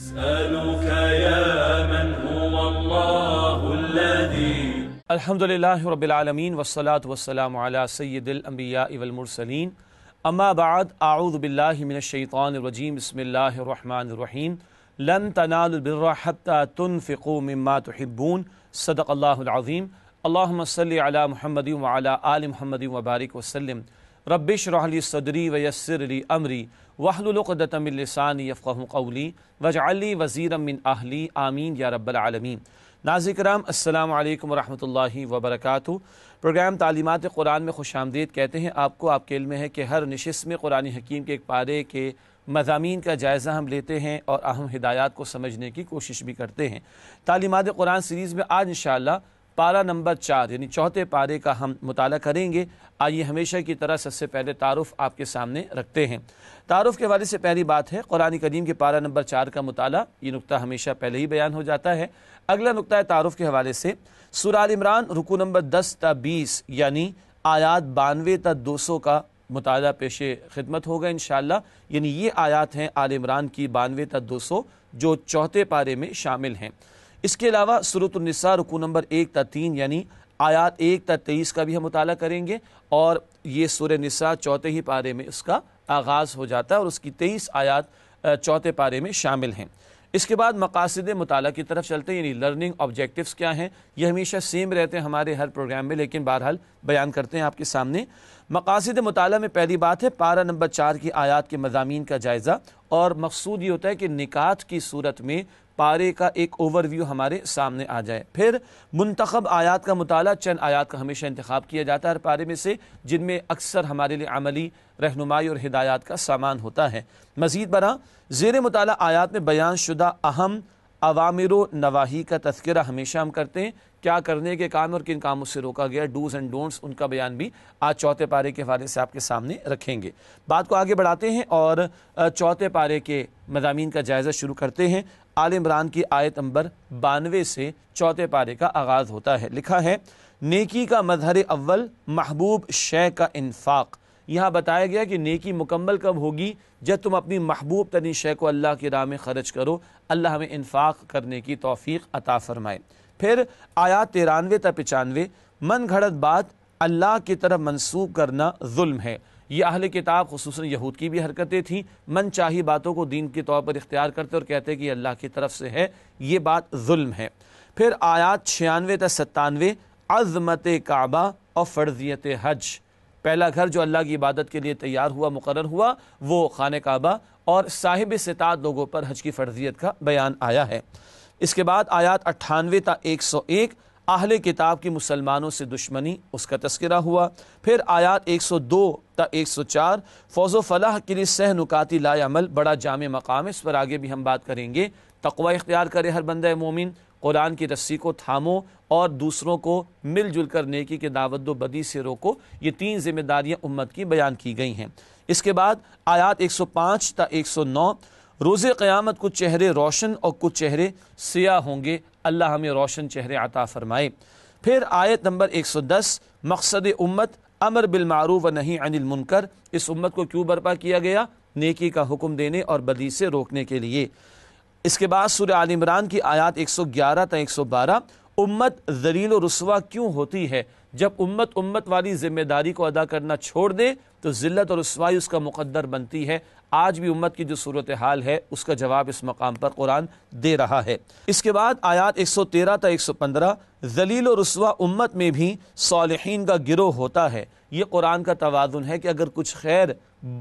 أسألك يا من هو الله الذي الحمدللہ رب العالمین والصلاة والسلام علی سید الانبیاء والمرسلین اما بعد اعوذ باللہ من الشیطان الرجیم بسم اللہ الرحمن الرحیم لن تنالوا البر حتى تنفقوا مما تحبون صدق اللہ العظیم اللہم صلی علی محمد وعلی آل محمد وبارک وسلم رب اشرح لی صدری ویسر لی امری واحلل عقدۃ من لسانی یفقہوا قولی واجعل لی وزیرا من اہلی آمین یا رب العالمین۔ ناظرین کرام السلام علیکم ورحمۃ اللہ وبرکاتہ۔ پروگرام تعلیمات قرآن میں خوش آمدید کہتے ہیں آپ کو۔ آپ کے علم ہے کہ ہر نشست میں قرآن حکیم کے ایک پارے کے مضامین کا جائزہ ہم لیتے ہیں اور اہم ہدایات کو سمجھنے کی کوشش بھی کرتے ہیں۔ تعلیمات قرآن سیریز میں آج انشاءاللہ پارہ نمبر 4 یعنی چوتھے پارے کا ہم مطالعہ کریں گے۔ آئیے ہمیشہ کی طرح سب سے پہلے تعارف آپ کے سامنے رکھتے ہیں۔ تعارف کے حوالے سے پہلی بات ہے قرآن کریم کے پارہ نمبر 4 کا مطالعہ، یہ نقطہ ہمیشہ پہلے ہی بیان ہو جاتا ہے۔ اگلا نقطہ ہے تعارف کے حوالے سے سورہ آل عمران رکوع نمبر 10 تا 20 یعنی آیات 92 تا 200 کا مطالعہ پیش خدمت ہوگا انشاءاللہ۔ یعنی یہ آیات ہیں آل عمران کی 92 تا 200 جو چوتھے پارے میں شامل ہیں۔ اس کے علاوہ سورۃ النساء رکوع نمبر 1 تا 3 یعنی آیات 1 تا 23 کا بھی ہم مطالعہ کریں گے، اور یہ سورہ نساء چوتھے ہی پارے میں اس کا آغاز ہو جاتا ہے اور اس کی 23 آیات چوتھے پارے میں شامل ہیں۔ اس کے بعد مقاصد مطالعہ کی طرف چلتے ہیں، یعنی لرننگ آبجیکٹیوز کیا ہیں۔ یہ ہمیشہ سیم رہتے ہیں ہمارے ہر پروگرام میں، لیکن بہرحال بیان کرتے ہیں آپ کے سامنے۔ مقاصد مطالعہ میں پہلی بات ہے پارہ نمبر 4 کی آیات کے مضامین کا جائزہ، اور مقصود یہ ہوتا ہے کہ نکات کی صورت میں پارے کا ایک اوور ویو ہمارے سامنے آ جائے۔ پھر منتخب آیات کا مطالعہ، چند آیات کا ہمیشہ انتخاب کیا جاتا ہے ہر پارے میں سے جن میں اکثر ہمارے لیے عملی رہنمائی اور ہدایات کا سامان ہوتا ہے۔ مزید برآں زیر مطالعہ آیات میں بیان شدہ اہم اوامر و نواہی کا تذکرہ ہمیشہ ہم کرتے ہیں، کیا کرنے کے کام اور کن کاموں سے روکا گیا، ڈوز اینڈ ڈونٹس، ان کا بیان بھی آج چوتھے پارے کے حوالے سے آپ کے سامنے رکھیں گے۔ بات کو آگے بڑھاتے ہیں اور چوتھے پارے کے مضامین کا جائزہ شروع کرتے ہیں۔ آل عمران کی آیت نمبر 92 سے چوتھے پارے کا آغاز ہوتا ہے۔ لکھا ہے نیکی کا مظہر اول محبوب شے کا انفاق۔ یہاں بتایا گیا کہ نیکی مکمل کب ہوگی؟ جب تم اپنی محبوب ترین شے کو اللہ کی راہ میں خرچ کرو۔ اللہ ہمیں انفاق کرنے کی توفیق عطا فرمائے۔ پھر آیات 93 تا 95 من گھڑت بات اللہ کی طرف منسوب کرنا ظلم ہے۔ یہ اہل کتاب خصوصاً یہود کی بھی حرکتیں تھیں، من چاہی باتوں کو دین کے طور پر اختیار کرتے اور کہتے کہ یہ اللہ کی طرف سے ہے، یہ بات ظلم ہے۔ پھر آیات 96 تا 97 عظمت کعبہ اور فرضیت حج۔ پہلا گھر جو اللہ کی عبادت کے لیے تیار ہوا، مقرر ہوا، وہ خانہ کعبہ، اور صاحب استطاعت لوگوں پر حج کی فرضیت کا بیان آیا ہے۔ اس کے بعد آیات 98 تا 101 اہل کتاب کی مسلمانوں سے دشمنی، اس کا تذکرہ ہوا۔ پھر آیات 102 تا 104 فوز و فلاح کے لیے سہ نکاتی لا عمل، بڑا جامع مقام ہے، اس پر آگے بھی ہم بات کریں گے۔ تقوی اختیار کرے ہر بندہ مومن، قرآن کی رسی کو تھامو اور دوسروں کو مل جل کر نیکی کے دعوت دو، بدی سے روکو۔ یہ 3 ذمہ داریاں امت کی بیان کی گئی ہیں۔ اس کے بعد آیات 105 تا 109 روز قیامت کچھ چہرے روشن اور کچھ چہرے سیاہ ہوں گے، اللہ ہمیں روشن چہرے عطا فرمائے۔ پھر آیت نمبر 110 مقصد امت امر بالمعروف و نہی عن المنکر، اس امت کو کیوں برپا کیا گیا؟ نیکی کا حکم دینے اور بدی سے روکنے کے لیے۔ اس کے بعد سورہ آل عمران کی آیات 111 تا 112 امت ذلیل و رسوا کیوں ہوتی ہے؟ جب امت والی ذمہ داری کو ادا کرنا چھوڑ دے تو ذلت اور رسوائی اس کا مقدر بنتی ہے۔ آج بھی امت کی جو صورتحال ہے اس کا جواب اس مقام پر قرآن دے رہا ہے۔ اس کے بعد آیات 113 تا 115 ذلیل و رسوا امت میں بھی صالحین کا گروہ ہوتا ہے۔ یہ قرآن کا توازن ہے کہ اگر کچھ خیر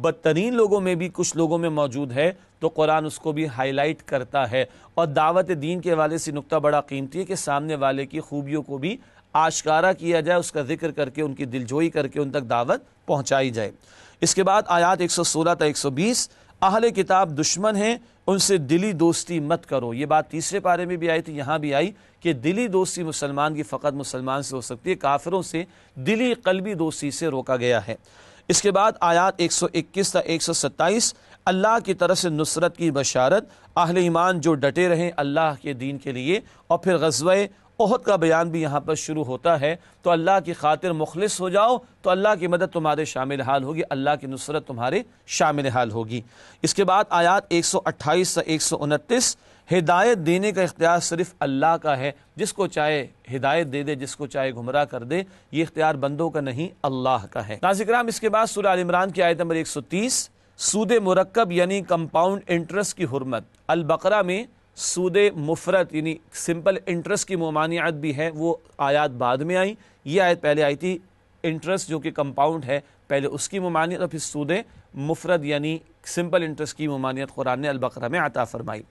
بدترین لوگوں میں بھی کچھ لوگوں میں موجود ہے تو قرآن اس کو بھی ہائی لائٹ کرتا ہے، اور دعوت دین کے حوالے سے نقطہ بڑا قیمتی ہے کہ سامنے والے کی خوبیوں کو بھی آشکارا کیا جائے، اس کا ذکر کر کے ان کی دلجوئی کر کے ان تک دعوت پہنچائی جائے۔ اس کے بعد آیات 116 تا 120 اہل کتاب دشمن ہیں، ان سے دلی دوستی مت کرو۔ یہ بات تیسرے پارے میں بھی آئی تھی، یہاں بھی آئی کہ دلی دوستی مسلمان کی فقط مسلمان سے ہو سکتی ہے، کافروں سے دلی قلبی دوستی سے روکا گیا ہے۔ اس کے بعد آیات 121 تا 127 اللہ کی طرف سے نصرت کی بشارت، اہل ایمان جو ڈٹے رہیں اللہ کے دین کے لیے۔ اور پھر غزوہ احد کا بیان بھی یہاں پر شروع ہوتا ہے۔ تو اللہ کی خاطر مخلص ہو جاؤ تو اللہ کی مدد تمہارے شامل حال ہوگی، اللہ کی نصرت تمہارے شامل حال ہوگی۔ اس کے بعد آیات 128 سے 129، ہدایت دینے کا اختیار صرف اللہ کا ہے، جس کو چاہے ہدایت دے دے، جس کو چاہے گمراہ کر دے، یہ اختیار بندوں کا نہیں اللہ کا ہے۔ ناظرین کرام، اس کے بعد سورہ آل عمران کی آیت نمبر 130، سود مرکب یعنی کمپاؤنڈ انٹرسٹ کی حرمت۔ البقرہ میں سود مفرد یعنی سمپل انٹرسٹ کی ممانعت بھی ہے، وہ آیات بعد میں آئیں۔ یہ آیت پہلے آئی تھی، انٹرسٹ جو کہ کمپاؤنڈ ہے پہلے اس کی ممانعت، اور پھر سود مفرد یعنی سمپل انٹرسٹ کی ممانعت قرآن نے البقرہ میں عطا فرمائی۔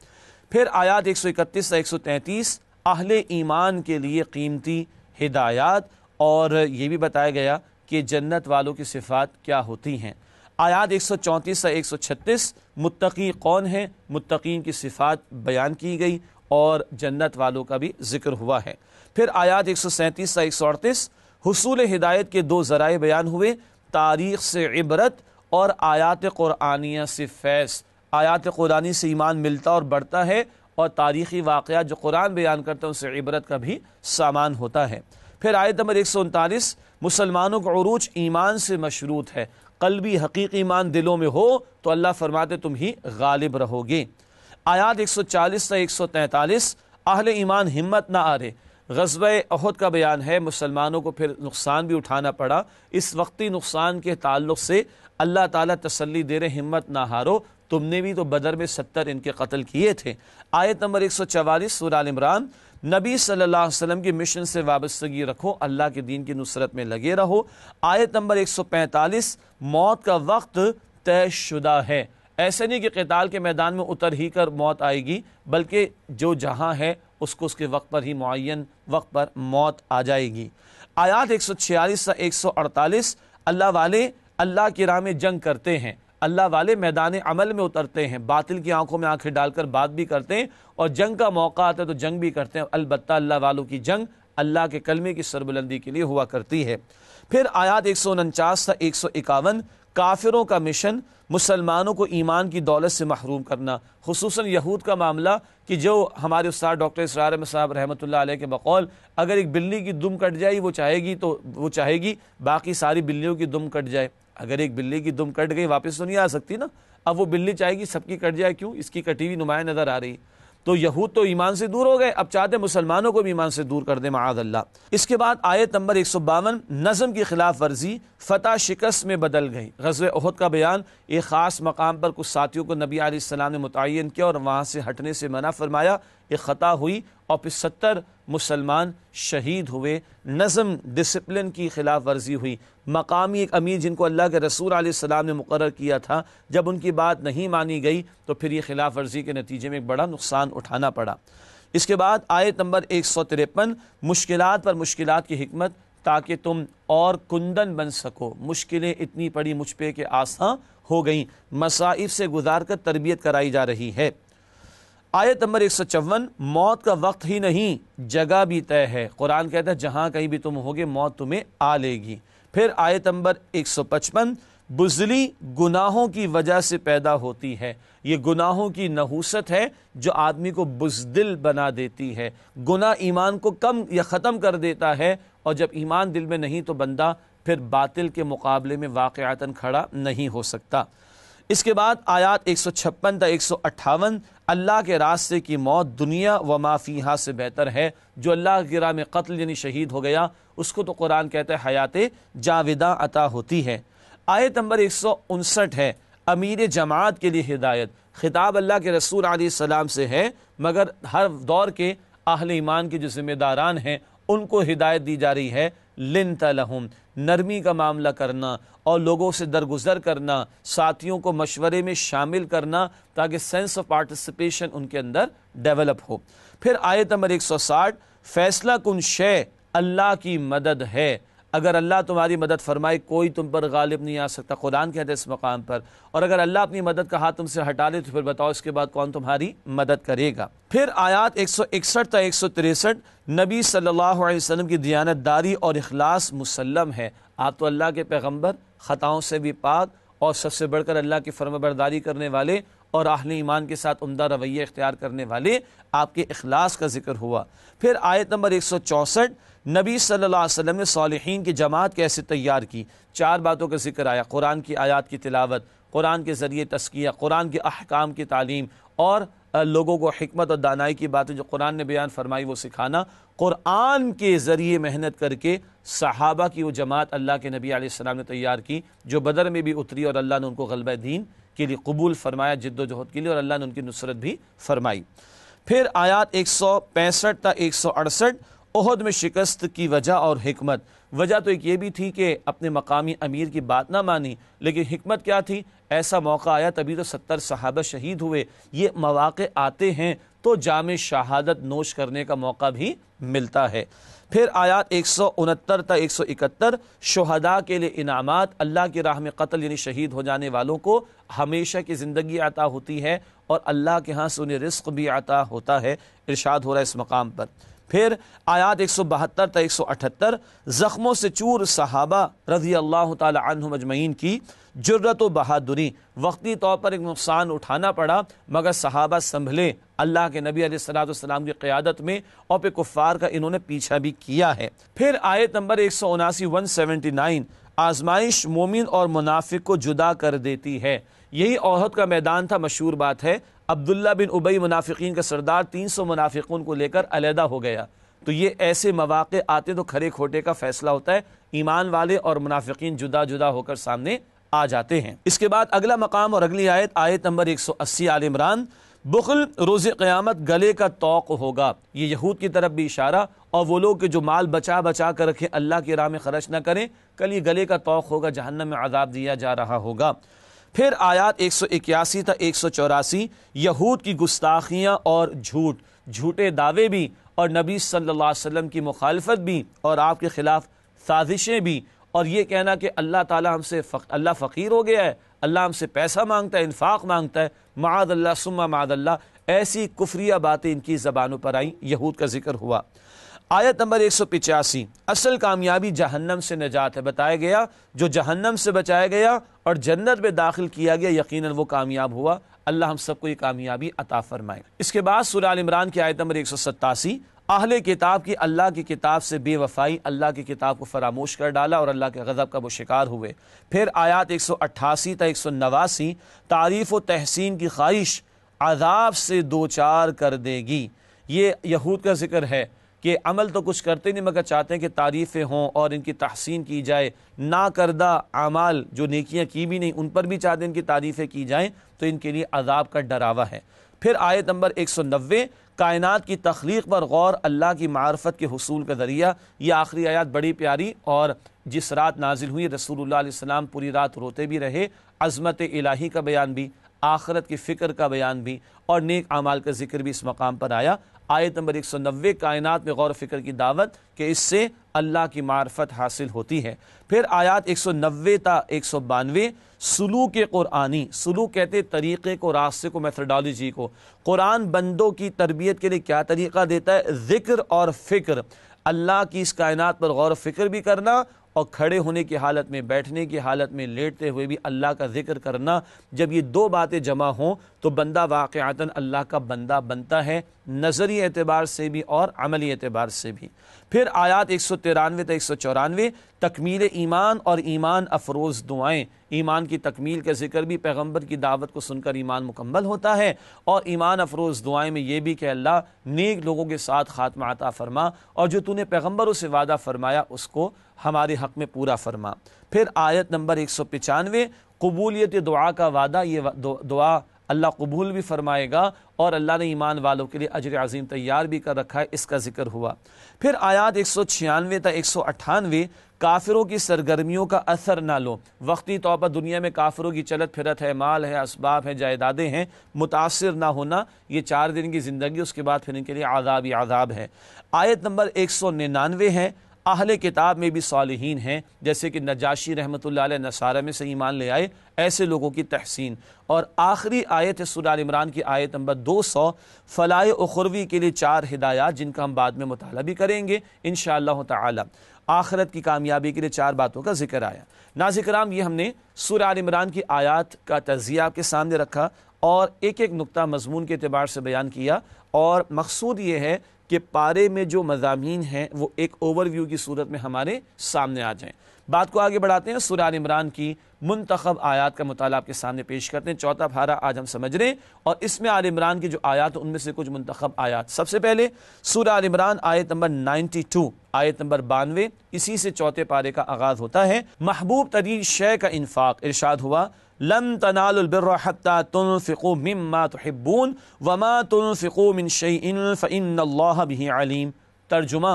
پھر آیات 131 سے 133 اہل ایمان کے لیے قیمتی ہدایات، اور یہ بھی بتایا گیا کہ جنت والوں کی صفات کیا ہوتی ہیں۔ آیات 134 سے 136 متقی کون ہیں، متقین کی صفات بیان کی گئی اور جنت والوں کا بھی ذکر ہوا ہے۔ پھر آیات 137 سے 138 حصول ہدایت کے دو ذرائع بیان ہوئے، تاریخ سے عبرت اور آیات قرآنیہ سے فیض۔ آیات قرآنی سے ایمان ملتا اور بڑھتا ہے، اور تاریخی واقعات جو قرآن بیان کرتا ہے ان سے عبرت کا بھی سامان ہوتا ہے۔ پھر آیت نمبر 139 مسلمانوں کا عروج ایمان سے مشروط ہے، قلبی حقیقی ایمان دلوں میں ہو تو اللہ فرماتے تم ہی غالب رہو گے۔ آیات 140 سے 143 اہل ایمان ہمت نہ ہارے، غزوہ احد کا بیان ہے، مسلمانوں کو پھر نقصان بھی اٹھانا پڑا، اس وقتی نقصان کے تعلق سے اللہ تعالیٰ تسلی دے رہے ہمت نہ ہارو، تم نے بھی تو بدر میں 70 ان کے قتل کیے تھے۔ آیت نمبر 144 سورہ آل عمران، نبی صلی اللہ علیہ وسلم کی مشن سے وابستگی رکھو، اللہ کے دین کی نصرت میں لگے رہو۔ آیت نمبر 145 موت کا وقت طے شدہ ہے، ایسے نہیں کہ قتال کے میدان میں اتر ہی کر موت آئے گی، بلکہ جو جہاں ہے اس کو اس کے وقت پر ہی معین وقت پر موت آ جائے گی۔ آیات 146 سے 148 اللہ والے اللہ کی راہ میں جنگ کرتے ہیں، اللہ والے میدان عمل میں اترتے ہیں، باطل کی آنکھوں میں آنکھیں ڈال کر بات بھی کرتے ہیں، اور جنگ کا موقع آتا ہے تو جنگ بھی کرتے ہیں، البتہ اللہ والوں کی جنگ اللہ کے کلمے کی سربلندی کے لیے ہوا کرتی ہے۔ پھر آیات 149 سے 151 کافروں کا مشن مسلمانوں کو ایمان کی دولت سے محروم کرنا، خصوصاً یہود کا معاملہ کہ جو ہمارے استاد ڈاکٹر اسرار احمد صاحب رحمۃ اللہ علیہ کے بقول اگر ایک بلی کی دم کٹ جائے وہ چاہے گی باقی ساری بلیوں کی دم کٹ جائے۔ اگر ایک بلی کی دم کٹ گئی واپس تو نہیں آ سکتی نا، اب وہ بلی چاہے گی سب کی کٹ جائے، کیوں؟ اس کی کٹی ہوئی نمایاں نظر آ رہی۔ تو یہود تو ایمان سے دور ہو گئے، اب چاہتے مسلمانوں کو بھی ایمان سے دور کر دیں معاذ اللہ۔ اس کے بعد آیت نمبر 152 نظم کی خلاف ورزی فتح شکست میں بدل گئی۔ غزوہ احد کا بیان، ایک خاص مقام پر کچھ ساتھیوں کو نبی علیہ السلام نے متعین کیا اور وہاں سے ہٹنے سے منع فرمایا، ایک خطا ہوئی اور پھر 70 مسلمان شہید ہوئے۔ نظم ڈسپلن کی خلاف ورزی ہوئی، مقامی ایک امیر جن کو اللہ کے رسول علیہ السلام نے مقرر کیا تھا، جب ان کی بات نہیں مانی گئی تو پھر یہ خلاف ورزی کے نتیجے میں ایک بڑا نقصان اٹھانا پڑا۔ اس کے بعد آیت نمبر 153 مشکلات پر مشکلات کی حکمت تاکہ تم اور کندن بن سکو، مشکلیں اتنی پڑی مجھ پہ کہ آساں ہو گئیں، مصائب سے گزار کر تربیت کرائی جا رہی ہے۔ آیت نمبر 154 موت کا وقت ہی نہیں جگہ بھی طے ہے، قرآن کہتا ہے جہاں کہیں بھی تم ہوگے موت تمہیں آ لے گی۔ پھر آیت نمبر 155 بزدلی گناہوں کی وجہ سے پیدا ہوتی ہے، یہ گناہوں کی نحوست ہے جو آدمی کو بزدل بنا دیتی ہے، گناہ ایمان کو کم یا ختم کر دیتا ہے، اور جب ایمان دل میں نہیں تو بندہ پھر باطل کے مقابلے میں واقعتاً کھڑا نہیں ہو سکتا۔ اس کے بعد آیات 156 تا 158 اللہ کے راستے کی موت دنیا و ما فیہا سے بہتر ہے، جو اللہ کی راہ میں قتل یعنی شہید ہو گیا اس کو تو قرآن کہتا ہے حیات جاودہ عطا ہوتی ہے۔ آیت نمبر 159 ہے امیر جماعت کے لیے ہدایت، خطاب اللہ کے رسول علیہ السلام سے ہے، مگر ہر دور کے اہل ایمان کے جو ذمہ داران ہیں ان کو ہدایت دی جا رہی ہے، لنت لہم، نرمی کا معاملہ کرنا اور لوگوں سے درگزر کرنا، ساتھیوں کو مشورے میں شامل کرنا تاکہ سینس آف پارٹیسپیشن ان کے اندر ڈیولپ ہو۔ پھر آیت نمبر 160 فیصلہ کن شے اللہ کی مدد ہے، اگر اللہ تمہاری مدد فرمائے کوئی تم پر غالب نہیں آ سکتا، قرآن کہتا ہے اس مقام پر، اور اگر اللہ اپنی مدد کا ہاتھ تم سے ہٹا لے تو پھر بتاؤ اس کے بعد کون تمہاری مدد کرے گا۔ پھر آیات 161 تا 163 نبی صلی اللہ علیہ وسلم کی دیانت داری اور اخلاص مسلم ہے، آپ تو اللہ کے پیغمبر، خطاؤں سے بھی پاک اور سب سے بڑھ کر اللہ کی فرمانبرداری کرنے والے اور اہل ایمان کے ساتھ عمدہ رویہ اختیار کرنے والے، آپ کے اخلاص کا ذکر ہوا۔ پھر آیت نمبر 164، نبی صلی اللہ علیہ وسلم نے صالحین کی جماعت کیسے تیار کی، 4 باتوں کا ذکر آیا، قرآن کی آیات کی تلاوت، قرآن کے ذریعے تزکیہ، قرآن کے احکام کی تعلیم، اور لوگوں کو حکمت اور دانائی کی باتیں جو قرآن نے بیان فرمائی وہ سکھانا۔ قرآن کے ذریعے محنت کر کے صحابہ کی وہ جماعت اللہ کے نبی علیہ السلام نے تیار کی جو بدر میں بھی اتری، اور اللہ نے ان کو غلبہ دین کے لیے قبول فرمایا، جد و جہد کے لیے، اور اللہ نے ان کی نصرت بھی فرمائی۔ پھر آیات 165 تا 168، احد میں شکست کی وجہ اور حکمت۔ وجہ تو ایک یہ بھی تھی کہ اپنے مقامی امیر کی بات نہ مانی، لیکن حکمت کیا تھی؟ ایسا موقع آیا، تبھی تو 70 صحابہ شہید ہوئے۔ یہ مواقع آتے ہیں تو جام شہادت نوش کرنے کا موقع بھی ملتا ہے۔ پھر آیات 169 تا 171، شہداء کے لیے انعامات، اللہ کی راہ میں قتل یعنی شہید ہو جانے والوں کو ہمیشہ کی زندگی عطا ہوتی ہے، اور اللہ کے ہاں سے انہیں رزق بھی عطا ہوتا ہے، ارشاد ہو رہا ہے اس مقام پر۔ پھر آیات 172 تا 178، زخموں سے چور صحابہ رضی اللہ تعالی عنہم اجمعین کی جرت و بہادری، وقتی طور پر ایک نقصان اٹھانا پڑا مگر صحابہ سنبھلے اللہ کے نبی علیہ السلام کی قیادت میں، اور پہ کفار کا انہوں نے پیچھا بھی کیا ہے۔ پھر آیت نمبر 179 آزمائش مومن اور منافق کو جدا کر دیتی ہے۔ یہی احد کا میدان تھا، مشہور بات ہے، عبداللہ بن ابی منافقین کا سردار 300 منافقون کو لے کر علیحدہ ہو گیا۔ تو یہ ایسے مواقع آتے تو کھرے کھوٹے کا فیصلہ ہوتا ہے، ایمان والے اور منافقین جدا جدا ہو کر سامنے آ جاتے ہیں۔ اس کے بعد اگلا مقام اور اگلی آیت، آیت نمبر 180 آل عمران، بخل روز قیامت گلے کا طوق ہوگا۔ یہ یہود کی طرف بھی اشارہ، اور وہ لوگ کہ جو مال بچا بچا کر رکھے اللہ کی راہ میں خرچ نہ کریں، کل یہ گلے کا طوق ہوگا، جہنم میں عذاب دیا جا رہا ہوگا۔ پھر آیات 181 تا 184، یہود کی گستاخیاں اور جھوٹے دعوے بھی، اور نبی صلی اللہ علیہ وسلم کی مخالفت بھی، اور آپ کے خلاف سازشیں بھی، اور یہ کہنا کہ اللہ تعالیٰ ہم سے اللہ فقیر ہو گیا ہے، اللہ ہم سے پیسہ مانگتا ہے، انفاق مانگتا ہے، معاذ اللہ ثم معاذ اللہ، ایسی کفریہ باتیں ان کی زبانوں پر آئیں، یہود کا ذکر ہوا۔ آیت نمبر 185، اصل کامیابی جہنم سے نجات ہے، بتایا گیا جو جہنم سے بچایا گیا اور جنت میں داخل کیا گیا یقیناً وہ کامیاب ہوا، اللہ ہم سب کو یہ کامیابی عطا فرمائے۔ اس کے بعد سورہ آل عمران کی آیت نمبر 187، اہل کتاب کی اللہ کی کتاب سے بے وفائی، اللہ کی کتاب کو فراموش کر ڈالا اور اللہ کے غضب کا وہ شکار ہوئے۔ پھر آیات 188 تا 189، تعریف و تحسین کی خواہش عذاب سے دوچار کر دے گی۔ یہ یہود کا ذکر ہے کہ عمل تو کچھ کرتے نہیں مگر چاہتے ہیں کہ تعریفیں ہوں اور ان کی تحسین کی جائے، نہ کردہ اعمال جو نیکیاں کی بھی نہیں ان پر بھی چاہتے ہیں ان کی تعریفیں کی جائیں، تو ان کے لیے عذاب کا ڈراوا ہے۔ پھر آیت نمبر 190، کائنات کی تخلیق پر غور اللہ کی معرفت کے حصول کا ذریعہ۔ یہ آخری آیات بڑی پیاری، اور جس رات نازل ہوئی رسول اللہ علیہ السلام پوری رات روتے بھی رہے، عظمت الہی کا بیان بھی، آخرت کی فکر کا بیان بھی، اور نیک اعمال کا ذکر بھی اس مقام پر آیا۔ آیت نمبر 190، کائنات میں غور و فکر کی دعوت کہ اس سے اللہ کی معرفت حاصل ہوتی ہے۔ پھر آیات 190 تا 192، سلوک قرآنی، سلوک کہتے طریقے کو، راستے کو، میتھڈالوجی کو۔ قرآن بندوں کی تربیت کے لیے کیا طریقہ دیتا ہے؟ ذکر اور فکر، اللہ کی اس کائنات پر غور و فکر بھی کرنا، اور کھڑے ہونے کی حالت میں، بیٹھنے کی حالت میں، لیٹتے ہوئے بھی اللہ کا ذکر کرنا۔ جب یہ دو باتیں جمع ہوں تو بندہ واقعتاً اللہ کا بندہ بنتا ہے، نظری اعتبار سے بھی اور عملی اعتبار سے بھی۔ پھر آیات 193 تا 194، تکمیل ایمان اور ایمان افروز دعائیں۔ ایمان کی تکمیل کا ذکر بھی، پیغمبر کی دعوت کو سن کر ایمان مکمل ہوتا ہے، اور ایمان افروز دعائیں میں یہ بھی کہ اللہ نیک لوگوں کے ساتھ خاتمہ عطا فرما، اور جو تو نے پیغمبروں سے وعدہ فرمایا اس کو ہمارے حق میں پورا فرما۔ پھر آیت نمبر 195، قبولیت دعا کا وعدہ، یہ دعا اللہ قبول بھی فرمائے گا، اور اللہ نے ایمان والوں کے لیے اجر عظیم تیار بھی کر رکھا ہے، اس کا ذکر ہوا۔ پھر آیات 196 تا 198، کافروں کی سرگرمیوں کا اثر نہ لو۔ وقتی طور پر دنیا میں کافروں کی چلت پھرت ہے، مال ہے، اسباب ہے، جائیدادیں ہیں، متاثر نہ ہونا، یہ 4 دن کی زندگی، اس کے بعد پھر ان کے لیے عذاب ہی عذاب ہے۔ آیت نمبر 199 ہے، اہل کتاب میں بھی صالحین ہیں، جیسے کہ نجاشی رحمۃ اللہ علیہ نصارہ میں سے ایمان لے آئے، ایسے لوگوں کی تحسین۔ اور آخری آیت ہے سورہ آل عمران کی آیت نمبر 200، فلاح اخروی کے لیے 4 ہدایات، جن کا ہم بعد میں مطالعہ بھی کریں گے انشاءاللہ تعالی۔ آخرت کی کامیابی کے لیے 4 باتوں کا ذکر آیا۔ ناظرین کرام، یہ ہم نے سورہ آل عمران کی آیات کا تجزیہ آپ کے سامنے رکھا، اور ایک ایک نقطہ مضمون کے اعتبار سے بیان کیا، اور مقصود یہ ہے کہ پارے میں جو مضامین ہیں وہ ایک اوور ویو کی صورت میں ہمارے سامنے آ جائیں۔ بات کو آگے بڑھاتے ہیں، سورہ آل عمران کی منتخب آیات کا مطالعہ آپ کے سامنے پیش کرتے ہیں۔ چوتھا پارہ آج ہم سمجھ رہے ہیں، اور اس میں آل عمران کی جو آیات ان میں سے کچھ منتخب آیات۔ سب سے پہلے سورہ آل عمران آیت نمبر 92، آیت نمبر 92، اسی سے چوتھے پارے کا آغاز ہوتا ہے۔ محبوب ترین شے کا انفاق، ارشاد ہوا لن تنالوا البر حتى تنفقوا مما تحبون وما تنفقوا من شيء فإن الله به عليم۔ ترجمہ،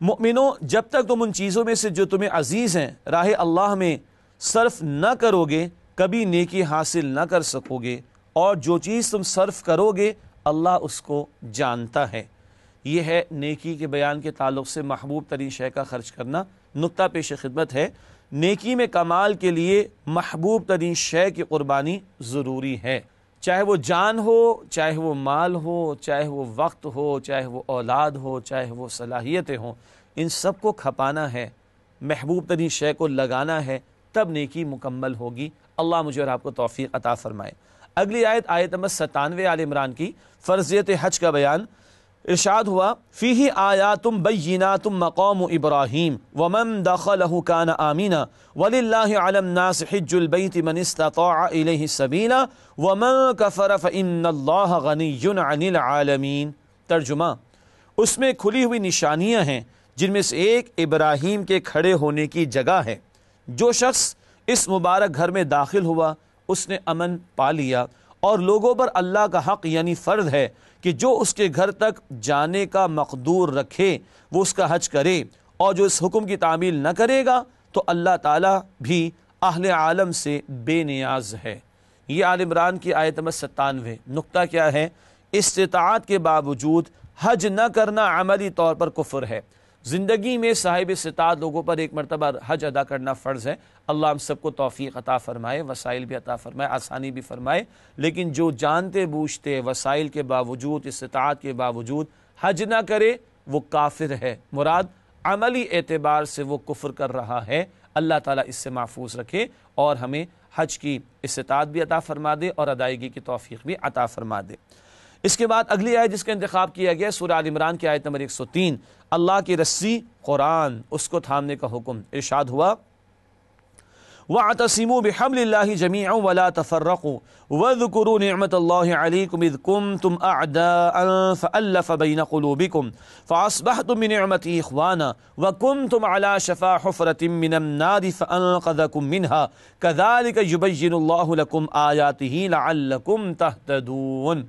مؤمنوں جب تک تم ان چیزوں میں سے جو تمہیں عزیز ہیں راہ اللہ میں صرف نہ کرو گے کبھی نیکی حاصل نہ کر سکو گے، اور جو چیز تم صرف کرو گے اللہ اس کو جانتا ہے۔ یہ ہے نیکی کے بیان کے تعلق سے محبوب ترین شے کا خرچ کرنا۔ نقطہ پیش خدمت ہے، نیکی میں کمال کے لیے محبوب ترین شے کی قربانی ضروری ہے، چاہے وہ جان ہو، چاہے وہ مال ہو، چاہے وہ وقت ہو، چاہے وہ اولاد ہو، چاہے وہ صلاحیتیں ہوں، ان سب کو کھپانا ہے، محبوب ترین شے کو لگانا ہے، تب نیکی مکمل ہوگی۔ اللہ مجھے اور آپ کو توفیق عطا فرمائے۔ اگلی آیت، آیت نمبر 97 آل عمران کی، فرضیت حج کا بیان۔ ارشاد ہوا فیہ آیات بینات مقام ابراہیم ومن دخلہ کان آمنا وللہ علی الناس حج البیت من استطاع الیہ سبیلا ومن کفر فإن اللہ غنی عن العالمین۔ ترجمہ، اس میں کھلی ہوئی نشانیاں ہیں جن میں سے ایک ابراہیم کے کھڑے ہونے کی جگہ ہے۔ جو شخص اس مبارک گھر میں داخل ہوا اس نے امن پا لیا، اور لوگوں پر اللہ کا حق یعنی فرض ہے کہ جو اس کے گھر تک جانے کا مقدور رکھے وہ اس کا حج کرے، اور جو اس حکم کی تعمیل نہ کرے گا تو اللہ تعالیٰ بھی اہل عالم سے بے نیاز ہے۔ یہ آل عمران کی آیت نمبر 97۔ نقطہ کیا ہے؟ استطاعت کے باوجود حج نہ کرنا عملی طور پر کفر ہے۔ زندگی میں صاحب استطاعت لوگوں پر ایک مرتبہ حج ادا کرنا فرض ہے۔ اللہ ہم سب کو توفیق عطا فرمائے، وسائل بھی عطا فرمائے، آسانی بھی فرمائے، لیکن جو جانتے بوجھتے وسائل کے باوجود، استطاعت کے باوجود حج نہ کرے وہ کافر ہے۔ مراد عملی اعتبار سے وہ کفر کر رہا ہے۔ اللہ تعالیٰ اس سے محفوظ رکھے اور ہمیں حج کی استطاعت بھی عطا فرما دے اور ادائیگی کی توفیق بھی عطا فرما دے۔ اس کے بعد اگلی آیت جس کا انتخاب کیا گیا سورہ آل عمران کی آیت نمبر 103، اللہ کی رسی قرآن، اس کو تھامنے کا حکم۔ ارشاد ہوا وَاعْتَصِمُوا بِحَبْلِ اللَّهِ جَمِيعًا وَلَا تَفَرَّقُوا وَاذْكُرُوا نِعْمَةَ اللَّهِ عَلَيْكُمْ إِذْ كُنْتُمْ أَعْدَاءً فَأَلَّفَ بَيْنَ قُلُوبِكُمْ فَأَصْبَحْتُمْ بِنِعْمَتِهِ إِخْوَانًا وَكُنْتُمْ عَلَى شَفَا حُفْرَةٍ مِّنَ النَّارِ فَأَنْقَذَكُم مِّنْهَا كَذَلِكَ يُبَيِّنُ اللَّهُ لَكُمْ آيَاتِهِ لَعَلَّكُمْ تَهْتَدُونَ۔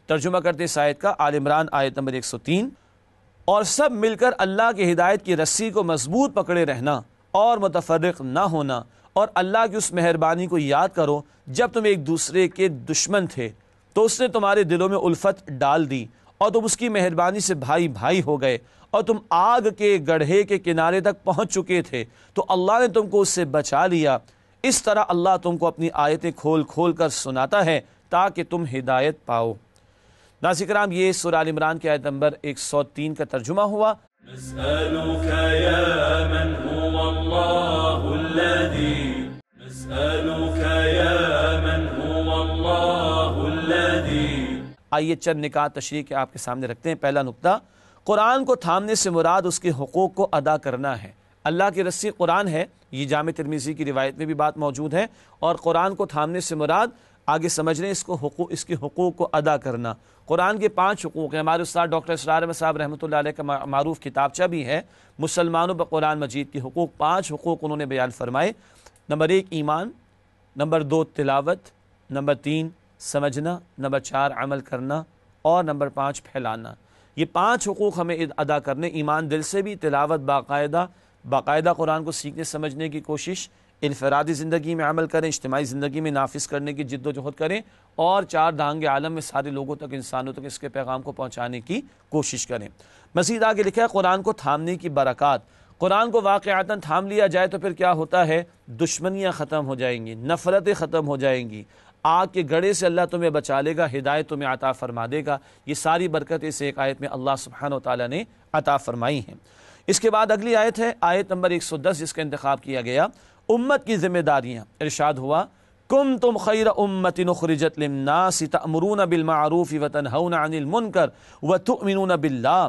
ترجمہ کرتے اس آیت کا، آل عمران آیت نمبر 103۔ اور سب مل کر اللہ کی ہدایت کی رسی کو مضبوط پکڑے رہنا اور متفرق نہ ہونا، اور اللہ کی اس مہربانی کو یاد کرو جب تم ایک دوسرے کے دشمن تھے تو اس نے تمہارے دلوں میں الفت ڈال دی اور تم اس کی مہربانی سے بھائی بھائی ہو گئے، اور تم آگ کے گڑھے کے کنارے تک پہنچ چکے تھے تو اللہ نے تم کو اس سے بچا لیا۔ اس طرح اللہ تم کو اپنی آیتیں کھول کھول کر سناتا ہے تاکہ تم ہدایت پاؤ۔ ناظرین کرام، یہ سورہ آل عمران کی آیت نمبر 103 کا ترجمہ ہوا۔ نسألك يا من هو الله الذي نسألك يا من هو الله الذي۔ آئیے چند نکات تشریح کے آپ کے سامنے رکھتے ہیں۔ پہلا نقطہ، قرآن کو تھامنے سے مراد اس کے حقوق کو ادا کرنا ہے۔ اللہ کی رسی قرآن ہے، یہ جامع ترمذی کی روایت میں بھی بات موجود ہے، اور قرآن کو تھامنے سے مراد آگے سمجھ رہے ہیں اس کے حقوق کو ادا کرنا۔ قرآن کے 5 حقوق ہیں۔ ہمارے استاد ڈاکٹر اسرار احمد صاحب رحمۃ اللہ علیہ کا معروف کتابچہ بھی ہے مسلمانوں پر قرآن مجید کے حقوق۔ 5 حقوق انہوں نے بیان فرمائے۔ نمبر 1 ایمان، نمبر 2 تلاوت، نمبر 3 سمجھنا، نمبر 4 عمل کرنا، اور نمبر 5 پھیلانا۔ یہ 5 حقوق ہمیں ادا کرنے، ایمان دل سے بھی، تلاوت باقاعدہ قرآن کو سیکھنے سمجھنے کی کوشش، انفرادی زندگی میں عمل کریں، اجتماعی زندگی میں نافذ کرنے کی جد و جہد کریں، اور 4 دانگ عالم میں سارے لوگوں تک، انسانوں تک اس کے پیغام کو پہنچانے کی کوشش کریں۔ مزید آگے لکھا ہے قرآن کو تھامنے کی برکات۔ قرآن کو واقعتاً تھام لیا جائے تو پھر کیا ہوتا ہے؟ دشمنیاں ختم ہو جائیں گی، نفرتیں ختم ہو جائیں گی، آگ کے گڑھے سے اللہ تمہیں بچا لے گا، ہدایت تمہیں عطا فرما دے گا۔ یہ ساری برکتیں اس ایک آیت میں اللہ سبحانہ و تعالیٰ نے عطا فرمائی ہیں۔ اس کے بعد اگلی آیت ہے آیت نمبر 110 جس کا انتخاب کیا گیا، امت کی ذمہ داریاں۔ ارشاد ہوا کنتم خیر امۃ اخرجت للناس تأمرون بالمعروف وتنہون عن المنکر وتؤمنون باللہ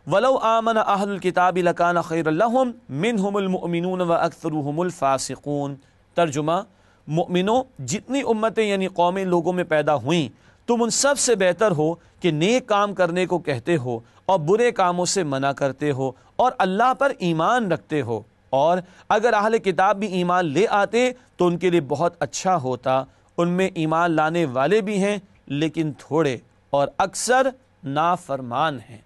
ولو آمن اہل الکتاب لکان خیرا لہم منہم المؤمنون واکثرهم الفاسقون۔ ترجمہ، مؤمنوں، جتنی امتیں یعنی قومیں لوگوں میں پیدا ہوئیں، تم ان سب سے بہتر ہو کہ نیک کام کرنے کو کہتے ہو اور برے کاموں سے منع کرتے ہو اور اللہ پر ایمان رکھتے ہو، اور اگر اہل کتاب بھی ایمان لے آتے تو ان کے لیے بہت اچھا ہوتا۔ ان میں ایمان لانے والے بھی ہیں لیکن تھوڑے، اور اکثر نافرمان ہیں۔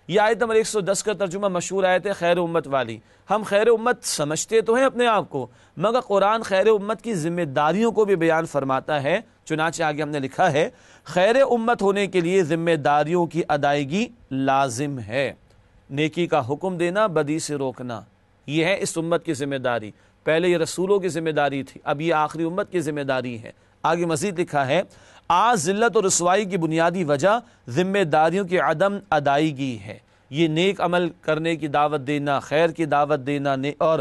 یہ آیت نمبر 110 کا ترجمہ مشہور آیت ہے خیر امت والی۔ ہم خیر امت سمجھتے تو ہیں اپنے آپ کو، مگر قرآن خیر امت کی ذمہ داریوں کو بھی بیان فرماتا ہے۔ چنانچہ آگے ہم نے لکھا ہے، خیر امت ہونے کے لیے ذمہ داریوں کی ادائیگی لازم ہے۔ نیکی کا حکم دینا، بدی سے روکنا، یہ ہے اس امت کی ذمہ داری۔ پہلے یہ رسولوں کی ذمہ داری تھی، اب یہ آخری امت کی ذمہ داری ہے۔ آگے مزید لکھا ہے، آج ذلت اور رسوائی کی بنیادی وجہ ذمہ داریوں کی عدم ادائیگی ہے۔ یہ نیک عمل کرنے کی دعوت دینا، خیر کی دعوت دینا اور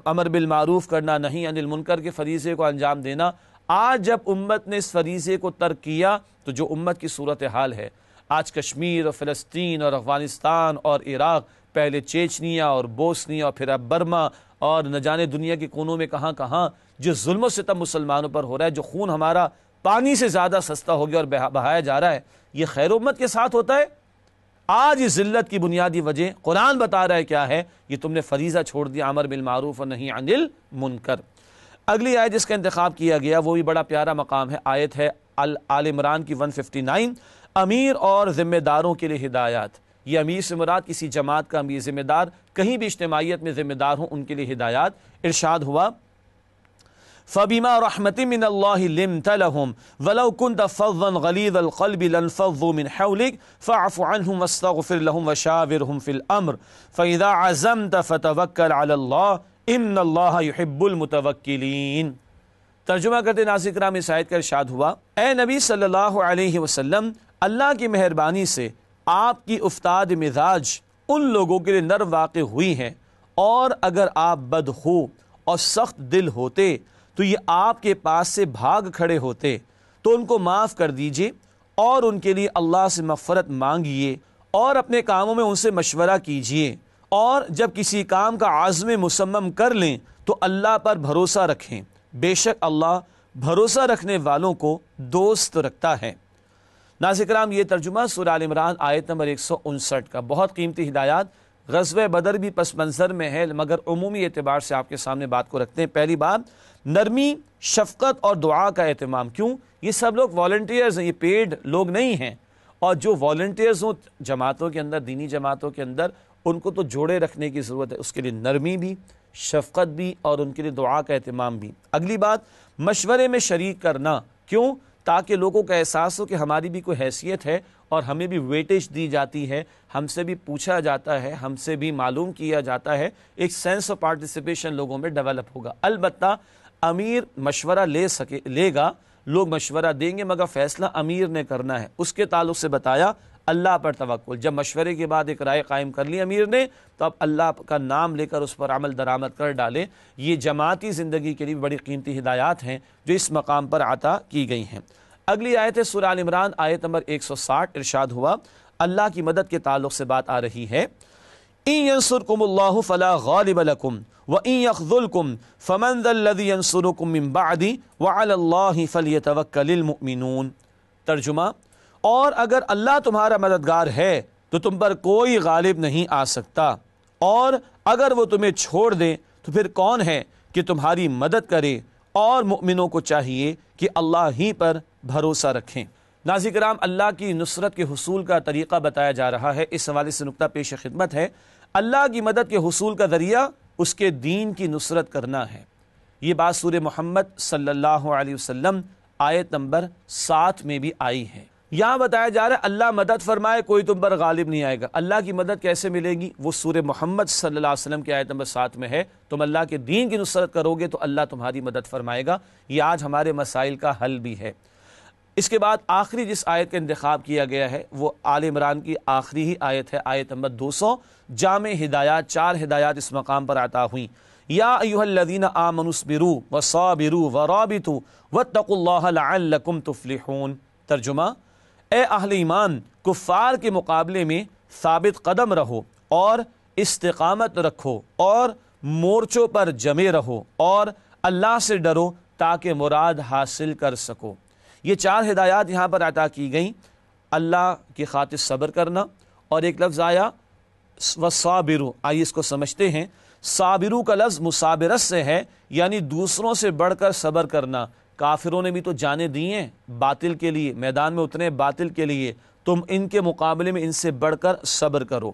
امر بالمعروف کرنا، نہی عن المنکر کے فریضے کو انجام دینا، آج جب امت نے اس فریضے کو ترک کیا تو جو امت کی صورتحال ہے، آج کشمیر اور فلسطین اور افغانستان اور عراق، پہلے چیچنیا اور بوسنیا اور پھر اب برما اور نہ جانے دنیا کے کونوں میں کہاں کہاں جو ظلم و ستم مسلمانوں پر ہو رہا ہے، جو خون ہمارا پانی سے زیادہ سستا ہو گیا اور بہایا جا رہا ہے، یہ خیر امت کے ساتھ ہوتا ہے۔ آج اس ذلت کی بنیادی وجہ قرآن بتا رہا ہے کیا ہے، یہ تم نے فریضہ چھوڑ دیا امر بالمعروف اور نہی عن المنکر۔ اگلی آیت جس کا انتخاب کیا گیا وہ بھی بڑا پیارا مقام ہے، آیت ہے آل عمران کی 159، امیر اور ذمہ داروں کے لیے ہدایات۔ یہ امیر سے مراد کسی جماعت کا امیر، ذمہ دار کہیں بھی اجتماعیت میں ذمہ دار ہوں، ان کے لیے ہدایات۔ ارشاد ہوا، فَبِمَا رَحْمَةٍ مِّنَ اللَّهِ لِنْتَ لَهُمْ وَلَوْ كُنْتَ فَظًّا غَلِيظَ الْقَلْبِ لَانفَضُّوا مِنْ حَوْلِكَ فَاعْفُ عَنْهُمْ وَاسْتَغْفِرْ لَهُمْ وَشَاوِرْهُمْ فِي الْأَمْرِ فَإِذَا عَزَمْتَ فَتَوَكَّلْ عَلَى اللَّهِ إِنَّ اللَّهَ يُحِبُّ الْمُتَوَكِّلِينَ۔ ترجمہ کرتے ناظرین کرام، اس آیت کا ارشاد ہوا، اے نبی صلی اللہ علیہ وسلم، اللہ کی مہربانی سے آپ کی افتاد مزاج ان لوگوں کے لیے نر واقع ہوئی ہے، اور اگر آپ بدخو اور سخت دل ہوتے تو یہ آپ کے پاس سے بھاگ کھڑے ہوتے، تو ان کو معاف کر دیجئے اور ان کے لیے اللہ سے مغفرت مانگیے اور اپنے کاموں میں ان سے مشورہ کیجئے، اور جب کسی کام کا عزم مصمم کر لیں تو اللہ پر بھروسہ رکھیں، بے شک اللہ بھروسہ رکھنے والوں کو دوست رکھتا ہے۔ ناظرین کرام، یہ ترجمہ سورہ آل عمران آیت نمبر 159 کا۔ بہت قیمتی ہدایات۔ غزوہ بدر بھی پس منظر میں ہے، مگر عمومی اعتبار سے آپ کے سامنے بات کو رکھتے ہیں۔ پہلی بات، نرمی، شفقت اور دعا کا اہتمام۔ کیوں؟ یہ سب لوگ والنٹیئرز ہیں، یہ پیڈ لوگ نہیں ہیں، اور جو والنٹیئرز ہوں جماعتوں کے اندر، دینی جماعتوں کے اندر، ان کو تو جوڑے رکھنے کی ضرورت ہے، اس کے لیے نرمی بھی، شفقت بھی، اور ان کے لیے دعا کا اہتمام بھی۔ اگلی بات، مشورے میں شریک کرنا۔ کیوں؟ تاکہ لوگوں کا احساس ہو کہ ہماری بھی کوئی حیثیت ہے اور ہمیں بھی ویٹیج دی جاتی ہے، ہم سے بھی پوچھا جاتا ہے، ہم سے بھی معلوم کیا جاتا ہے، ایک سینس آف پارٹیسپیشن لوگوں میں ڈیولپ ہوگا۔ البتہ امیر مشورہ لے گا، لوگ مشورہ دیں گے، مگر فیصلہ امیر نے کرنا ہے۔ اس کے تعلق سے بتایا اللہ پر توکل۔ جب مشورے کے بعد ایک رائے قائم کر لی امیر نے، تو اب اللہ کا نام لے کر اس پر عمل درآمد کر ڈالے۔ یہ جماعتی زندگی کے لیے بڑی قیمتی ہدایات ہیں جو اس مقام پر عطا کی گئی ہیں۔ اگلی آیت ہے سورہ آل عمران آیت نمبر 160۔ ارشاد ہوا، اللہ کی مدد کے تعلق سے بات آ رہی ہے، إِن يَنصُرْكُمُ اللَّهُ فَلَا غَالِبَ لَكُمْ وَإِن يَخْذُلْكُمْ فَمَنْ ذَا الَّذِي يَنصُرُكُمْ مِنْ بَعْدِهِ وَعَلَى اللَّهِ فَلْيَتَوَكَّلِ الْمُؤْمِنُونَ۔ ترجمہ، اور اگر اللہ تمہارا مددگار ہے تو تم پر کوئی غالب نہیں آ سکتا، اور اگر وہ تمہیں چھوڑ دیں تو پھر کون ہے کہ تمہاری مدد کرے، اور مؤمنوں کو چاہیے کہ اللہ ہی پر بھروسہ رکھیں۔ ناظرین کرام، اللہ کی نصرت کے حصول کا طریقہ بتایا جا رہا ہے۔ اس حوالے سے نقطہ پیش خدمت ہے، اللہ کی مدد کے حصول کا ذریعہ اس کے دین کی نصرت کرنا ہے۔ یہ بات سورہ محمد صلی اللہ علیہ وسلم آیت نمبر 7 میں بھی آئی ہے۔ یہاں بتایا جا رہا ہے اللہ مدد فرمائے، کوئی تم پر غالب نہیں آئے گا۔ اللہ کی مدد کیسے ملے گی؟ وہ سورہ محمد صلی اللہ علیہ وسلم کی آیت نمبر 7 میں ہے، تم اللہ کے دین کی نصرت کرو گے تو اللہ تمہاری مدد فرمائے گا۔ یہ آج ہمارے مسائل کا حل بھی ہے۔ اس کے بعد آخری جس آیت کا انتخاب کیا گیا ہے وہ آل عمران کی آخری ہی آیت ہے، آیت نمبر 200۔ جامع ہدایات، 4 ہدایات اس مقام پر عطا ہوئیں۔ یا ایھا الذین آمنوا اصبروا وصابروا ورابطوا واتقوا اللہ لعلکم تفلحون۔ ترجمہ، اے اہل ایمان، کفار کے مقابلے میں ثابت قدم رہو اور استقامت رکھو اور مورچوں پر جمے رہو اور اللہ سے ڈرو تاکہ مراد حاصل کر سکو۔ یہ 4 ہدایات یہاں پر عطا کی گئیں، اللہ کی خاطر صبر کرنا، اور ایک لفظ آیا وصابروا، آئیے اس کو سمجھتے ہیں۔ صابرو کا لفظ مصابرت سے ہے، یعنی دوسروں سے بڑھ کر صبر کرنا۔ کافروں نے بھی تو جانیں دی ہیں باطل کے لیے، میدان میں اترے باطل کے لیے، تم ان کے مقابلے میں ان سے بڑھ کر صبر کرو۔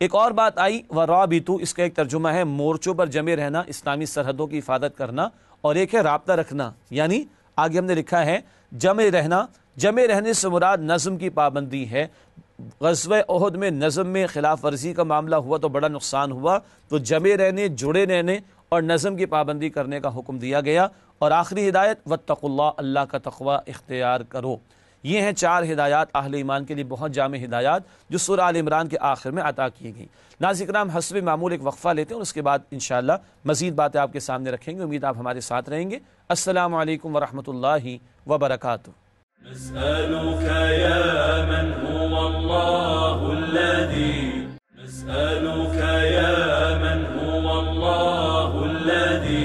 ایک اور بات آئی ورابطوا، اس کا ایک ترجمہ ہے مورچوں پر جمے رہنا، اسلامی سرحدوں کی حفاظت کرنا، اور ایک ہے رابطہ رکھنا، یعنی آگے ہم نے لکھا ہے جمے رہنا۔ جمے رہنے سے مراد نظم کی پابندی ہے۔ غزوہ احد میں نظم میں خلاف ورزی کا معاملہ ہوا تو بڑا نقصان ہوا، تو جمے رہنے، جڑے رہنے اور نظم کی پابندی کرنے کا حکم دیا گیا۔ اور آخری ہدایت واتقوا اللہ، اللہ کا تقوی اختیار کرو۔ یہ ہیں 4 ہدایات اہل ایمان کے لیے، بہت جامع ہدایات جو سورہ آل عمران کے آخر میں عطا کی گئی۔ ناظرین کرام، حسب معمول ایک وقفہ لیتے ہیں اور اس کے بعد انشاءاللہ مزید باتیں آپ کے سامنے رکھیں گے۔ امید آپ ہمارے ساتھ رہیں گے۔ السلام علیکم ورحمۃ اللہ وبرکاتہ۔ نسألك يا من هو الله الذي نسألك يا من هو الله الذي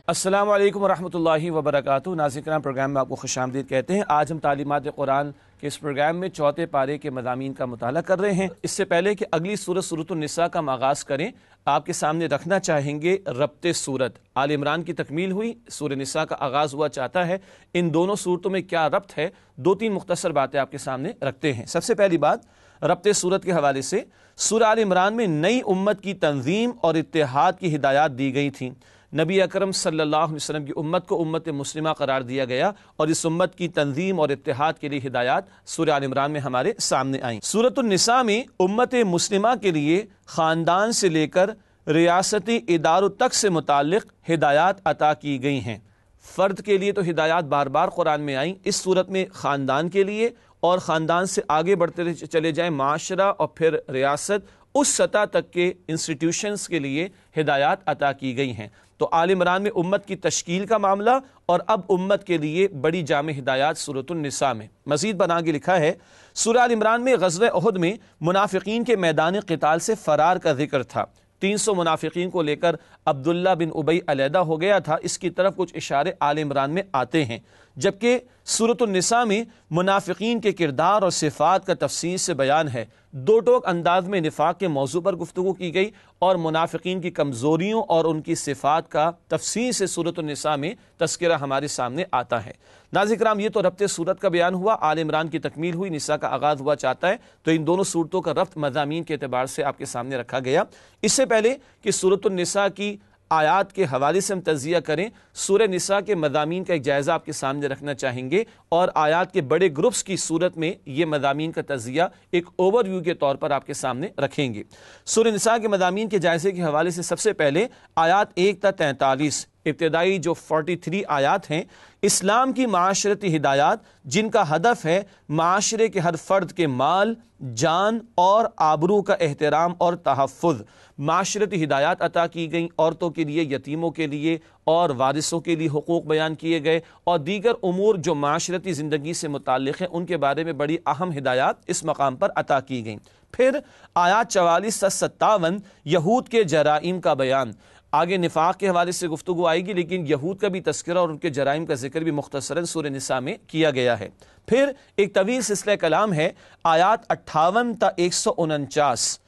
السلام علیکم ورحمۃ اللہ وبرکاتہ۔ ناظرین کرام، پروگرام میں آپ کو خوش آمدید کہتے ہیں۔ آج ہم تعلیمات قرآن کے اس پروگرام میں 4 پارے کے مضامین کا مطالعہ کر رہے ہیں۔ اس سے پہلے کہ اگلی سورت سورۃ النساء کا ہم آغاز کریں، آپ کے سامنے رکھنا چاہیں گے ربط سورت۔ آل عمران کی تکمیل ہوئی، سورہ نساء کا آغاز ہوا چاہتا ہے، ان دونوں صورتوں میں کیا ربط ہے، 2-3 مختصر باتیں آپ کے سامنے رکھتے ہیں۔ سب سے پہلی بات ربط سورت کے حوالے سے، سورہ آل عمران میں نئی امت کی تنظیم اور اتحاد کی ہدایات دی گئی تھیں۔ نبی اکرم صلی اللہ علیہ وسلم کی امت کو امت مسلمہ قرار دیا گیا، اور اس امت کی تنظیم اور اتحاد کے لیے ہدایات سورہ آل عمران میں ہمارے سامنے آئیں۔ سورۃ النساء میں امت مسلمہ کے لیے خاندان سے لے کر ریاستی اداروں تک سے متعلق ہدایات عطا کی گئی ہیں۔ فرد کے لیے تو ہدایات بار بار قرآن میں آئیں، اس صورت میں خاندان کے لیے، اور خاندان سے آگے بڑھتے چلے جائیں معاشرہ اور پھر ریاست، اس سطح تک کے انسٹیٹیوشنز کے لیے ہدایات عطا کی گئی ہیں۔ تو آل عمران میں امت کی تشکیل کا معاملہ، اور اب امت کے لیے بڑی جامع ہدایات سورۃ النساء میں۔ مزید بنا کے لکھا ہے، سورہ آل عمران میں غزوہ احد میں منافقین کے میدان قتال سے فرار کا ذکر تھا۔ 300 منافقین کو لے کر عبداللہ بن ابی علیحدہ ہو گیا تھا، اس کی طرف کچھ اشارے آل عمران میں آتے ہیں، جبکہ سورۃ النساء میں منافقین کے کردار اور صفات کا تفصیل سے بیان ہے۔ 2 ٹوک انداز میں نفاق کے موضوع پر گفتگو کی گئی، اور منافقین کی کمزوریوں اور ان کی صفات کا تفصیل سے سورۃ النساء میں تذکرہ ہمارے سامنے آتا ہے۔ ناظرین کرام، یہ تو ربط صورت کا بیان ہوا، آل عمران کی تکمیل ہوئی، نساء کا آغاز ہوا چاہتا ہے، تو ان دونوں صورتوں کا ربط مضامین کے اعتبار سے آپ کے سامنے رکھا گیا۔ اس سے پہلے کہ سورۃ النساء کی آیات کے حوالے سے ہم تجزیہ کریں، سورہ نساء کے مضامین کا ایک جائزہ آپ کے سامنے رکھنا چاہیں گے، اور آیات کے بڑے گروپس کی صورت میں یہ مضامین کا تجزیہ ایک اوور ویو کے طور پر آپ کے سامنے رکھیں گے۔ سورہ نساء کے مضامین کے جائزے کے حوالے سے سب سے پہلے آیات 1 تا 43، ابتدائی جو 43 آیات ہیں، اسلام کی معاشرتی ہدایات جن کا ہدف ہے معاشرے کے ہر فرد کے مال، جان اور آبرو کا احترام اور تحفظ۔ معاشرتی ہدایات عطا کی گئیں، عورتوں کے لیے، یتیموں کے لیے اور وارثوں کے لیے حقوق بیان کیے گئے، اور دیگر امور جو معاشرتی زندگی سے متعلق ہیں ان کے بارے میں بڑی اہم ہدایات اس مقام پر عطا کی گئیں۔ پھر آیات 44 سے 57 یہود کے جرائم کا بیان۔ آگے نفاق کے حوالے سے گفتگو آئے گی، لیکن یہود کا بھی تذکرہ اور ان کے جرائم کا ذکر بھی مختصراً سورہ نساء میں کیا گیا ہے۔ پھر ایک طویل سلسلہ کلام ہے، آیات 58 تا 149،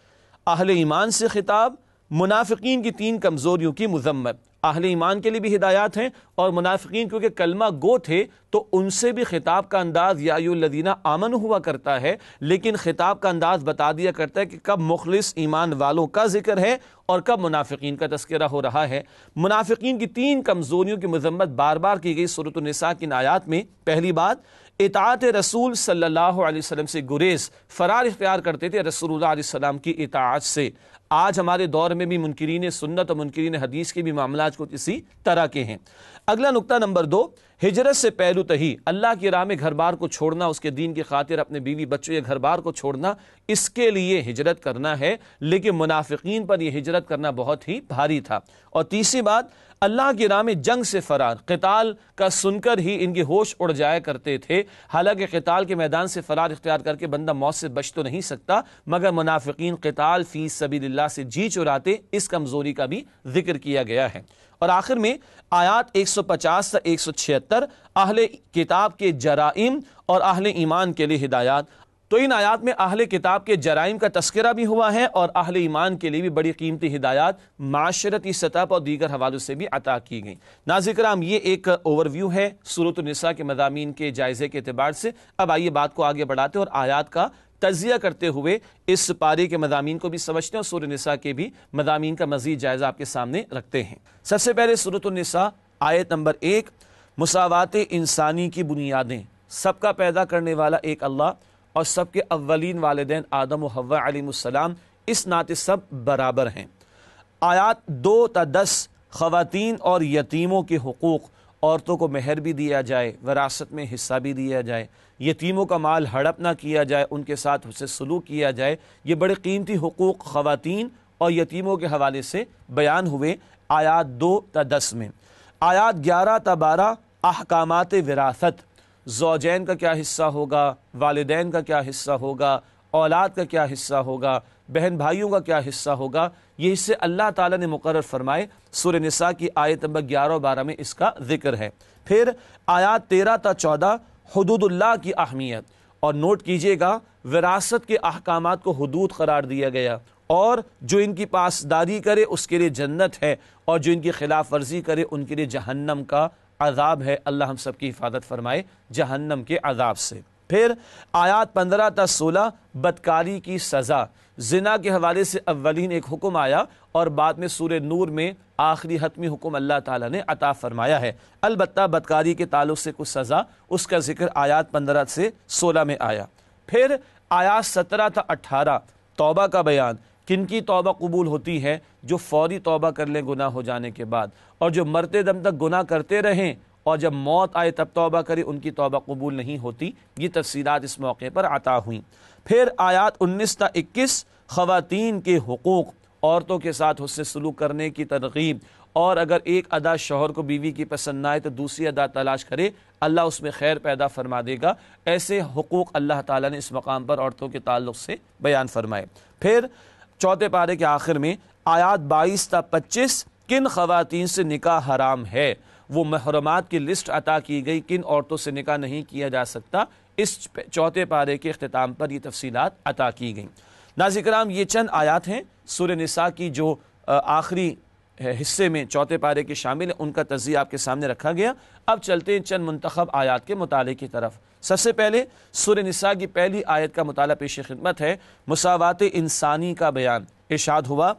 اہل ایمان سے خطاب، منافقین کی 3 کمزوریوں کی مذمت۔ اہل ایمان کے لیے بھی ہدایات ہیں، اور منافقین کیونکہ کلمہ گو تھے تو ان سے بھی خطاب کا انداز یا ایھا الذین آمنوا ہوا کرتا ہے، لیکن خطاب کا انداز بتا دیا کرتا ہے کہ کب مخلص ایمان والوں کا ذکر ہے اور کب منافقین کا تذکرہ ہو رہا ہے۔ منافقین کی 3 کمزوریوں کی مذمت بار بار کی گئی سورۃ النساء کی آیات میں۔ پہلی بات، اطاعت رسول صلی اللہ علیہ وسلم سے گریز، فرار اختیار کرتے تھے رسول اللہ علیہ السلام کی اطاعت سے۔ آج ہمارے دور میں بھی منکرین سنت اور منکرین حدیث کے بھی معاملات کچھ اسی طرح کے ہیں۔ اگلا نقطہ نمبر 2، ہجرت سے پہلو تہی اللہ کی راہ میں گھر بار کو چھوڑنا، اس کے دین کی خاطر اپنے بیوی بچوں یا گھر بار کو چھوڑنا، اس کے لیے ہجرت کرنا ہے، لیکن منافقین پر یہ ہجرت کرنا بہت ہی بھاری تھا۔ اور تیسری بات، اللہ کی راہ میں جنگ سے فرار، قتال کا سن کر ہی ان کے ہوش اڑ جایا کرتے تھے۔ حالانکہ قتال کے میدان سے فرار اختیار کر کے بندہ موت سے بچ تو نہیں سکتا، مگر منافقین قتال فی سبیل اللہ سے جی چراتے، اس کمزوری کا بھی ذکر کیا گیا ہے۔ اور آخر میں آیات 150 سے 176 اہل کتاب کے جرائم اور اہل ایمان کے لیے ہدایات۔ تو ان آیات میں اہل کتاب کے جرائم کا تذکرہ بھی ہوا ہے اور اہل ایمان کے لیے بھی بڑی قیمتی ہدایات معاشرتی سطح پر اور دیگر حوالوں سے بھی عطا کی گئیں۔ ناظرین کرام، یہ ایک اوور ویو ہے سورۃ النساء کے مضامین کے جائزے کے اعتبار سے۔ اب آئیے بات کو آگے بڑھاتے اور آیات کا تجزیہ کرتے ہوئے اس پارے کے مضامین کو بھی سمجھتے ہیں اور سورۃ النساء کے بھی مضامین کا مزید جائزہ آپ کے سامنے رکھتے ہیں۔ سب سے پہلے سورۃ النساء آیت نمبر 1، مساوات انسانی کی بنیادیں۔ سب کا پیدا کرنے والا ایک اللہ اور سب کے اولین والدین آدم و حوا علیہ السلام اس ناطے سب برابر ہیں۔ آیات 2 تا 10، خواتین اور یتیموں کے حقوق، عورتوں کو مہر بھی دیا جائے، وراثت میں حصہ بھی دیا جائے، یتیموں کا مال ہڑپ نہ کیا جائے، ان کے ساتھ حسن سلوک کیا جائے۔ یہ بڑے قیمتی حقوق خواتین اور یتیموں کے حوالے سے بیان ہوئے آیات 2 تا 10 میں۔ آیات 11 تا 12، احکامات وراثت، زوجین کا کیا حصہ ہوگا، والدین کا کیا حصہ ہوگا، اولاد کا کیا حصہ ہوگا، بہن بھائیوں کا کیا حصہ ہوگا، یہ حصے اللہ تعالیٰ نے مقرر فرمائے۔ سورہ نساء کی آیت نمبر 11 اور 12 میں اس کا ذکر ہے۔ پھر آیات 13 تا 14، حدود اللہ کی اہمیت، اور نوٹ کیجئے گا وراثت کے احکامات کو حدود قرار دیا گیا، اور جو ان کی پاسداری کرے اس کے لیے جنت ہے، اور جو ان کی خلاف ورزی کرے ان کے لیے جہنم کا عذاب ہے۔ اللہ ہم سب کی حفاظت فرمائے جہنم کے عذاب سے۔ پھر آیات 15 تا 16، بدکاری کی سزا۔ زنا کے حوالے سے اولین ایک حکم آیا اور بعد میں سورہ نور میں آخری حتمی حکم اللہ تعالیٰ نے عطا فرمایا ہے۔ البتہ بدکاری کے تعلق سے کچھ سزا، اس کا ذکر آیات 15 سے 16 میں آیا۔ پھر آیات 17 تا 18، توبہ کا بیان۔ کن کی توبہ قبول ہوتی ہے؟ جو فوری توبہ کر لیں گناہ ہو جانے کے بعد، اور جو مرتے دم تک گناہ کرتے رہیں اور جب موت آئے تب توبہ کرے ان کی توبہ قبول نہیں ہوتی۔ یہ تفصیلات اس موقع پر عطا ہوئیں۔ پھر آیات 19 تا 21، خواتین کے حقوق، عورتوں کے ساتھ حسن سلوک کرنے کی ترغیب، اور اگر ایک ادا شوہر کو بیوی کی پسند نہ آئے تو دوسری ادا تلاش کرے، اللہ اس میں خیر پیدا فرما دے گا۔ ایسے حقوق اللہ تعالیٰ نے اس مقام پر عورتوں کے تعلق سے بیان فرمائے۔ پھر چوتھے پارے کے آخر میں آیات 22 تا 25، کن خواتین سے نکاح حرام ہے، وہ محرمات کی لسٹ عطا کی گئی، کن عورتوں سے نکاح نہیں کیا جا سکتا۔ اس چوتھے پارے کے اختتام پر یہ تفصیلات عطا کی گئیں۔ ناظرین کرام، یہ چند آیات ہیں سورہ نساء کی جو آخری حصے میں چوتھے پارے کے شامل ہیں، ان کا تجزیہ آپ کے سامنے رکھا گیا۔ اب چلتے ہیں چند منتخب آیات کے مطالعے کی طرف۔ سب سے پہلے سورہ نساء کی پہلی آیت کا مطالعہ پیش خدمت ہے، مساوات انسانی کا بیان۔ ارشاد ہوا،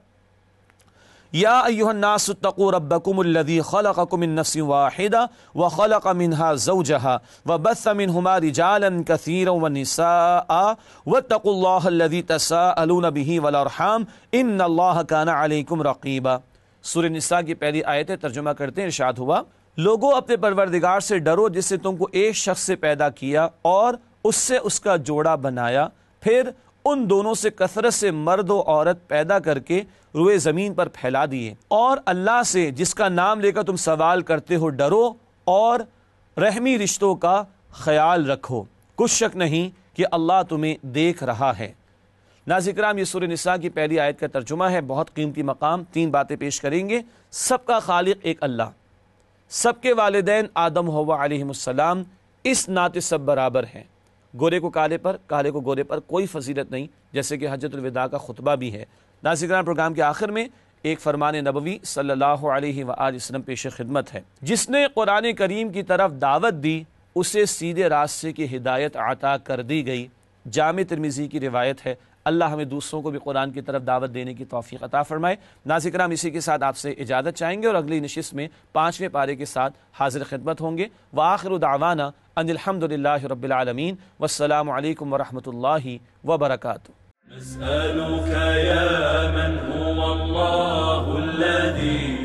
یا ایھا الناس اتقوا ربکم الذی خلقکم من نفس واحدہ وخلق منها زوجہا وبث منہما رجالا کثیرا ونساء واتقوا اللہ الذی تساءلون بہ والارحام ان اللہ کان علیکم رقیبا۔ سورہ نساء کی پہلی آیت ہے، ترجمہ کرتے ہیں۔ ارشاد ہوا، لوگوں اپنے پروردگار سے ڈرو جس سے تم کو ایک شخص سے پیدا کیا اور اس سے اس کا جوڑا بنایا، پھر ان دونوں سے کثرت سے مرد و عورت پیدا کر کے روئے زمین پر پھیلا دیے، اور اللہ سے جس کا نام لے کر تم سوال کرتے ہو ڈرو اور رحمی رشتوں کا خیال رکھو، کچھ شک نہیں کہ اللہ تمہیں دیکھ رہا ہے۔ ناظرین کرام، یہ سورہ نساء کی پہلی آیت کا ترجمہ ہے۔ بہت قیمتی مقام، تین باتیں پیش کریں گے۔ سب کا خالق ایک اللہ، سب کے والدین آدم و حوا علیہ السلام اس ناطے سب برابر ہیں، گورے کو کالے پر، کالے کو گورے پر کوئی فضیلت نہیں، جیسے کہ حجۃ الوداع کا خطبہ بھی ہے۔ ناظرین کرام، پروگرام کے آخر میں ایک فرمان نبوی صلی اللہ علیہ وآلہ وسلم پیش خدمت ہے، جس نے قرآن کریم کی طرف دعوت دی اسے سیدھے راستے کی ہدایت عطا کر دی گئی۔ جامع ترمذی کی روایت ہے۔ اللہ ہمیں دوسروں کو بھی قرآن کی طرف دعوت دینے کی توفیق عطا فرمائے۔ ناظرین کرام، اسی کے ساتھ آپ سے اجازت چاہیں گے اور اگلی نشست میں 5ویں پارے کے ساتھ حاضر خدمت ہوں گے۔ وآخر دعوانا ان الحمدللہ رب العالمین، والسلام علیکم ورحمۃ اللہ وبرکاتہ۔ نسألك يا من هو الله الذي